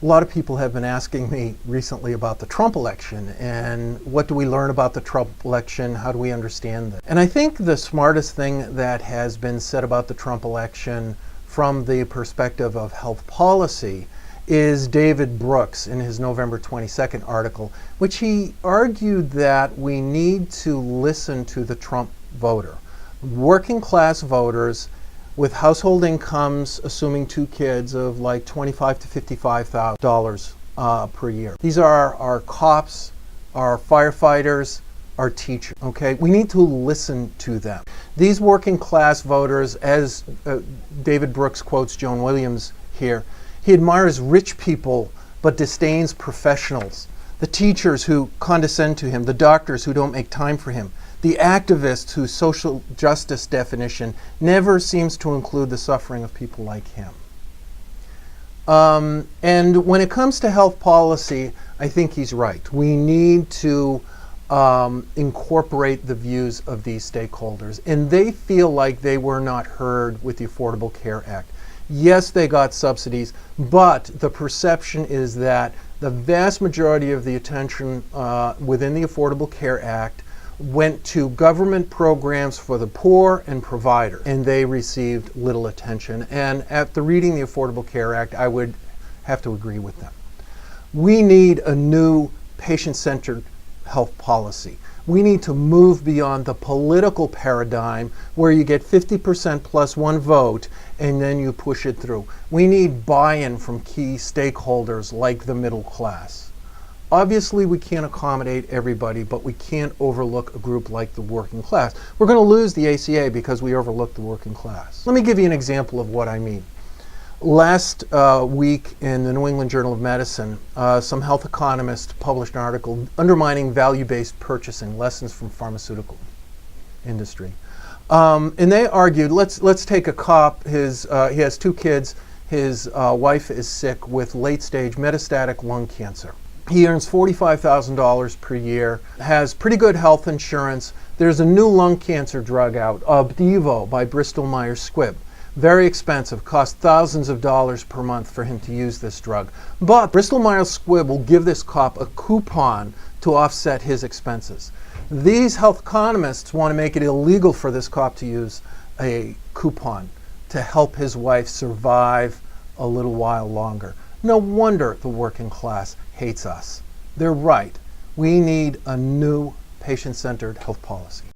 A lot of people have been asking me recently about the Trump election and what do we learn about the Trump election? How do we understand it? And I think the smartest thing that has been said about the Trump election from the perspective of health policy is David Brooks in his November 22nd article, which he argued that we need to listen to the Trump voter. Working class voters with household incomes, assuming two kids, of like $25,000 to $55,000 per year. These are our cops, our firefighters, our teachers, okay? We need to listen to them. These working class voters, as David Brooks quotes Joan Williams here, he admires rich people but disdains professionals. The teachers who condescend to him, the doctors who don't make time for him, the activists whose social justice definition never seems to include the suffering of people like him. And when it comes to health policy, I think he's right. We need to incorporate the views of these stakeholders. And they feel like they were not heard with the Affordable Care Act. Yes, they got subsidies, but the perception is that the vast majority of the attention within the Affordable Care Act went to government programs for the poor and providers, and they received little attention. And after reading the Affordable Care Act, I would have to agree with them. We need a new patient-centered health policy. We need to move beyond the political paradigm where you get 50% plus one vote and then you push it through. We need buy-in from key stakeholders like the middle class. Obviously, we can't accommodate everybody, but we can't overlook a group like the working class. We're going to lose the ACA because we overlook the working class. Let me give you an example of what I mean. Last week in the New England Journal of Medicine, some health economists published an article undermining value-based purchasing, lessons from pharmaceutical industry. And they argued, let's take a cop. He has two kids. His wife is sick with late-stage metastatic lung cancer. He earns $45,000 per year, has pretty good health insurance. There's a new lung cancer drug out, Opdivo by Bristol Myers Squibb. Very expensive, costs thousands of dollars per month for him to use this drug. But Bristol Myers Squibb will give this cop a coupon to offset his expenses. These health economists want to make it illegal for this cop to use a coupon to help his wife survive a little while longer. No wonder the working class hates us. They're right. We need a new patient-centered health policy.